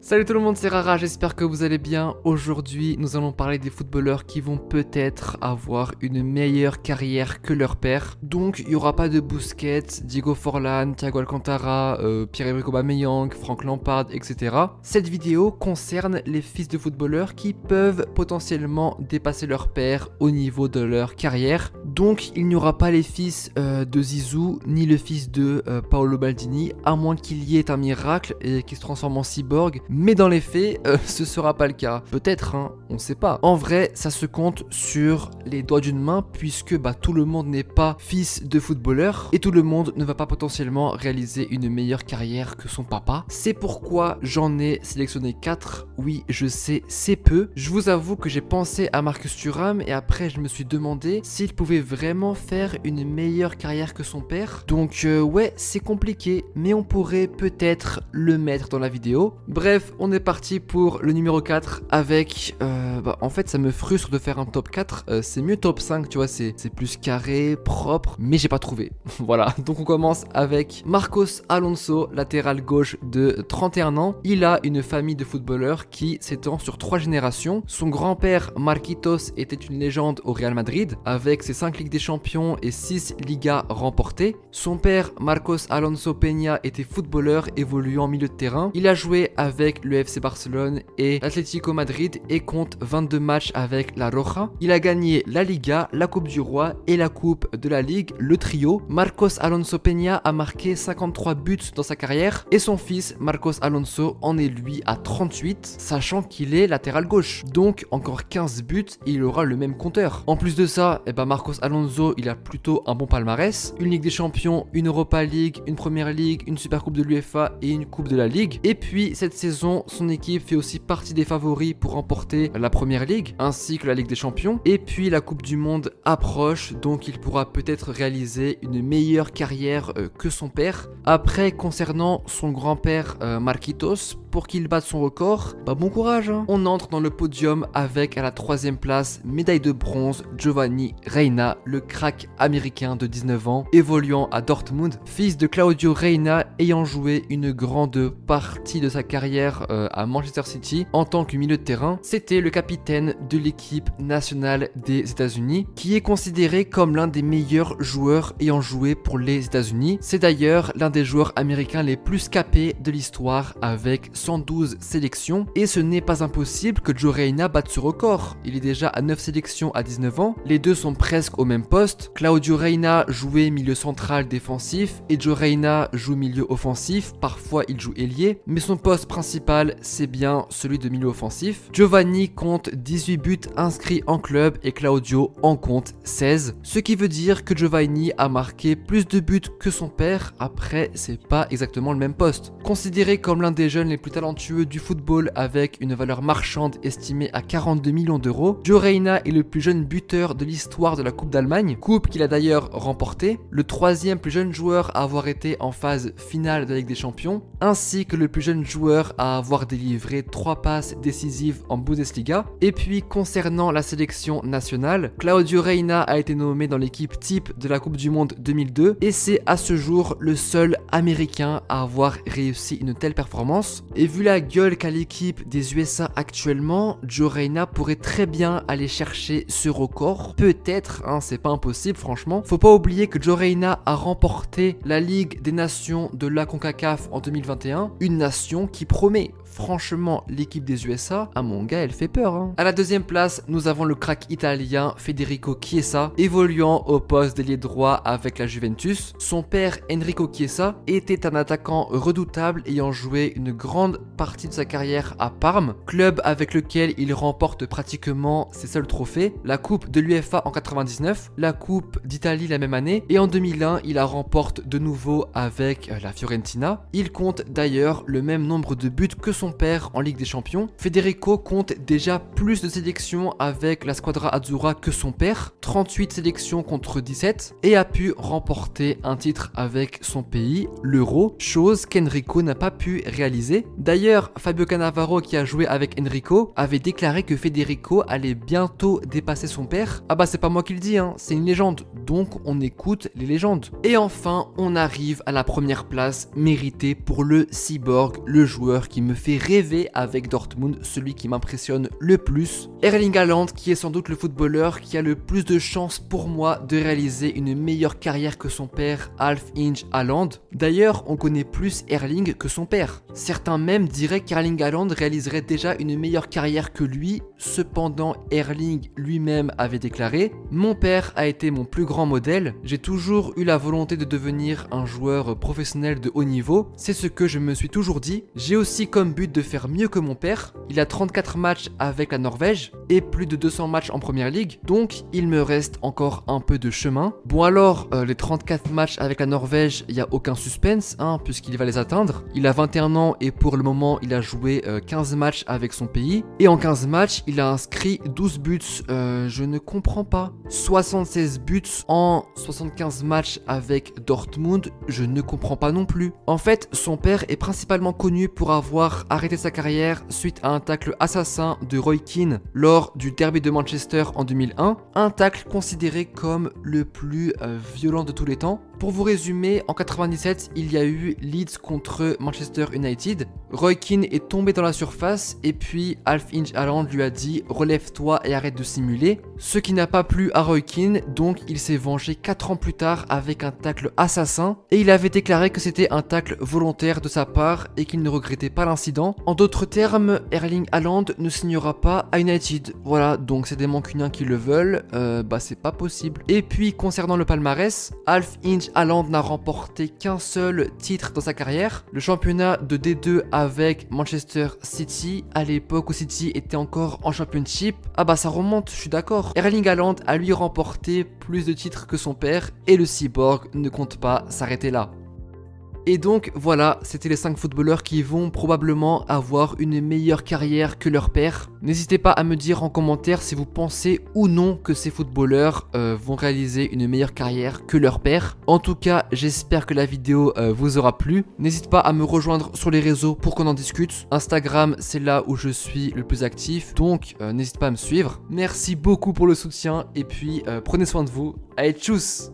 Salut tout le monde, c'est Rara, j'espère que vous allez bien. Aujourd'hui, nous allons parler des footballeurs qui vont peut-être avoir une meilleure carrière que leur père. Donc, il n'y aura pas de Busquets, Diego Forlán, Thiago Alcantara, Pierre-Emerick Aubameyang, Frank Lampard, etc. Cette vidéo concerne les fils de footballeurs qui peuvent potentiellement dépasser leur père au niveau de leur carrière. Donc, il n'y aura pas les fils de Zizou, ni le fils de Paolo Maldini, à moins qu'il y ait un miracle et qu'il se transforme en cyborg. Mais dans les faits, ce sera pas le cas. Peut-être, hein, on sait pas. En vrai, ça se compte sur les doigts d'une main, puisque tout le monde n'est pas fils de footballeur, et tout le monde ne va pas potentiellement réaliser une meilleure carrière que son papa. C'est pourquoi j'en ai sélectionné 4. Oui, je sais, c'est peu. Je vous avoue que j'ai pensé à Marcus Thuram, et après je me suis demandé s'il pouvait vraiment faire une meilleure carrière que son père. Donc ouais, c'est compliqué, mais on pourrait peut-être le mettre dans la vidéo. Bref, on est parti pour le numéro 4 avec... en fait, ça me frustre de faire un top 4. C'est mieux top 5, tu vois, c'est plus carré, propre, mais j'ai pas trouvé. Voilà, donc on commence avec Marcos Alonso, latéral gauche de 31 ans. Il a une famille de footballeurs qui s'étend sur 3 générations. Son grand-père, Marquitos, était une légende au Real Madrid, avec ses 5 Ligues des Champions et 6 Ligas remportées. Son père, Marcos Alonso Peña, était footballeur évoluant en milieu de terrain. Il a joué avec le FC Barcelone et l'Atlético Madrid et compte 22 matchs avec la Roja. Il a gagné la Liga, la Coupe du Roi et la Coupe de la Ligue, le trio. Marcos Alonso Peña a marqué 53 buts dans sa carrière et son fils Marcos Alonso en est lui à 38, sachant qu'il est latéral gauche. Donc encore 15 buts et il aura le même compteur. En plus de ça, Marcos Alonso, il a plutôt un bon palmarès. Une Ligue des Champions, une Europa League, une Première Ligue, une Super Coupe de l'UEFA et une Coupe de la Ligue. Et puis cette saison, son équipe fait aussi partie des favoris pour remporter la Première Ligue, ainsi que la Ligue des Champions. Et puis la Coupe du Monde approche, donc il pourra peut-être réaliser une meilleure carrière que son père. Après, concernant son grand-père Marquitos, pour qu'il batte son record, bon courage, hein. On entre dans le podium avec à la 3e place, médaille de bronze, Giovanni Reina, le crack américain de 19 ans, évoluant à Dortmund, fils de Claudio Reina, ayant joué une grande partie de sa carrière à Manchester City en tant que milieu de terrain. C'était le capitaine de l'équipe nationale des États-Unis, qui est considéré comme l'un des meilleurs joueurs ayant joué pour les États-Unis. C'est d'ailleurs l'un des joueurs américains les plus capés de l'histoire avec 112 sélections, et ce n'est pas impossible que Joe Reina batte ce record. Il est déjà à 9 sélections à 19 ans, les deux sont presque au même poste. Claudio Reina jouait milieu central défensif et Joe Reina joue milieu offensif, parfois il joue ailier, mais son poste principal c'est bien celui de milieu offensif. Giovanni compte 18 buts inscrits en club et Claudio en compte 16, ce qui veut dire que Giovanni a marqué plus de buts que son père. Après, c'est pas exactement le même poste. Considéré comme l'un des jeunes les plus talentueux du football avec une valeur marchande estimée à 42 millions d'euros, Joe Reina est le plus jeune buteur de l'histoire de la Coupe d'Allemagne, coupe qu'il a d'ailleurs remportée, le 3e plus jeune joueur à avoir été en phase finale de la Ligue des Champions, ainsi que le plus jeune joueur à avoir délivré 3 passes décisives en Bundesliga. Et puis concernant la sélection nationale, Claudio Reina a été nommé dans l'équipe type de la Coupe du Monde 2002 et c'est à ce jour le seul américain à avoir réussi une telle performance. Et vu la gueule qu'a l'équipe des USA actuellement, Joe Reina pourrait très bien aller chercher ce record. Peut-être, hein, c'est pas impossible franchement. Faut pas oublier que Joe Reina a remporté la Ligue des Nations de la CONCACAF en 2021, une nation qui promet. Franchement, l'équipe des USA, à mon gars, elle fait peur, hein. À la 2e place, nous avons le crack italien Federico Chiesa, évoluant au poste d'ailier droit avec la Juventus. Son père, Enrico Chiesa, était un attaquant redoutable ayant joué une grande partie de sa carrière à Parme, club avec lequel il remporte pratiquement ses seuls trophées, la Coupe de l'UEFA en 99, la Coupe d'Italie la même année, et en 2001, il la remporte de nouveau avec la Fiorentina. Il compte d'ailleurs le même nombre de buts que son père en Ligue des Champions. Federico compte déjà plus de sélections avec la Squadra Azzurra que son père, 38 sélections contre 17, et a pu remporter un titre avec son pays, l'Euro, chose qu'Enrico n'a pas pu réaliser. D'ailleurs, Fabio Cannavaro, qui a joué avec Enrico, avait déclaré que Federico allait bientôt dépasser son père. Ah c'est pas moi qui le dis, hein, c'est une légende, donc on écoute les légendes. Et enfin, on arrive à la première place méritée pour le cyborg, le joueur qui me fait fait rêver avec Dortmund, celui qui m'impressionne le plus. Erling Haaland, qui est sans doute le footballeur qui a le plus de chances pour moi de réaliser une meilleure carrière que son père Alf-Inge Haaland. D'ailleurs, on connaît plus Erling que son père. Certains même diraient qu'Erling Haaland réaliserait déjà une meilleure carrière que lui. Cependant, Erling lui-même avait déclaré « Mon père a été mon plus grand modèle. J'ai toujours eu la volonté de devenir un joueur professionnel de haut niveau. C'est ce que je me suis toujours dit. J'ai aussi comme but de faire mieux que mon père. Il a 34 matchs avec la Norvège et plus de 200 matchs en Première Ligue. Donc, il me reste encore un peu de chemin. Bon alors, les 34 matchs avec la Norvège, il n'y a aucun suspense, puisqu'il va les atteindre. Il a 21 ans et pour le moment, il a joué 15 matchs avec son pays. Et en 15 matchs, il a inscrit 12 buts. Je ne comprends pas. 76 buts en 75 matchs avec Dortmund, je ne comprends pas non plus. En fait, son père est principalement connu pour avoir arrêté sa carrière suite à un tacle assassin de Roy Keane lors du derby de Manchester en 2001, un tacle considéré comme le plus violent de tous les temps. Pour vous résumer, en 97, il y a eu Leeds contre Manchester United. Roy Keane est tombé dans la surface et puis Alf-Inge Haaland lui a dit « Relève-toi et arrête de simuler ». Ce qui n'a pas plu à Roy Keane, donc il s'est vengé 4 ans plus tard avec un tacle assassin et il avait déclaré que c'était un tacle volontaire de sa part et qu'il ne regrettait pas l'incident. En d'autres termes, Erling Haaland ne signera pas à United. Voilà, donc c'est des mancuniens qui le veulent, c'est pas possible. Et puis concernant le palmarès, Alf-Inge Haaland n'a remporté qu'un seul titre dans sa carrière, le championnat de D2 avec Manchester City, à l'époque où City était encore en Championship. Ça remonte, je suis d'accord. Erling Haaland a lui remporté plus de titres que son père et le cyborg ne compte pas s'arrêter là. Et donc voilà, c'était les 5 footballeurs qui vont probablement avoir une meilleure carrière que leur père. N'hésitez pas à me dire en commentaire si vous pensez ou non que ces footballeurs vont réaliser une meilleure carrière que leur père. En tout cas, j'espère que la vidéo vous aura plu. N'hésite pas à me rejoindre sur les réseaux pour qu'on en discute. Instagram, c'est là où je suis le plus actif, donc n'hésite pas à me suivre. Merci beaucoup pour le soutien et puis prenez soin de vous. Allez, tchuss!